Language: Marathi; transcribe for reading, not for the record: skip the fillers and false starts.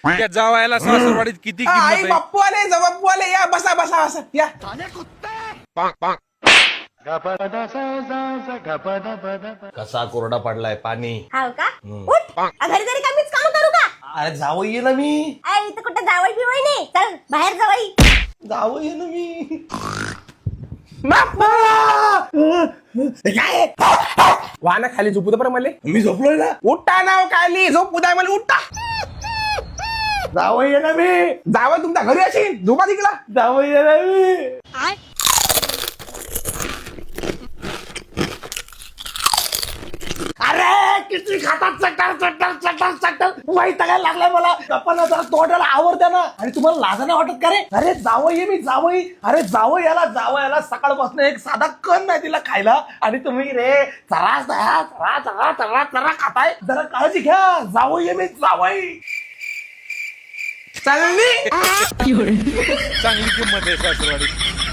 त्या जावायला सासरवाडीत किती किंमत आई आहे? बाप्पू आले बाप्पू आले या बसा बसा बसा या कसा कोरडा पडलाय पाणी. हाव का उठ घरी घरी का मीच काम करू का? अरे जावं ये ना मी. इथं कुठं जावई बिवई नाही. चल बाहेर जावई. जावं ये ना मी. काय वाना खाली झोपू दे बरं मला. मी झोपलोय ना. उठा ना खाली झोपू द्या मला उठा. जावं ये ना मी. जावं तुमच्या घरी असेल झोपा तिकडा. जावं ये ना मी. अरे किती खातात चटर चटर चटर चटर. वैतागायला लागलाय मला. गप्पांना जरा तोंडाला आवडत्या ना. आणि तुम्हाला लाज नाही वाटत का रे? अरे जावं ये मी जावई. अरे जावं याला सकाळपासून एक साधा कण नाही दिला खायला. आणि तुम्ही रे चरा चरा चरा चरा चरा चरा खाताय. जरा काळजी घ्या. जावं ये मी जावई. चालेल चांगली किंमत आहे सासरवाडीत.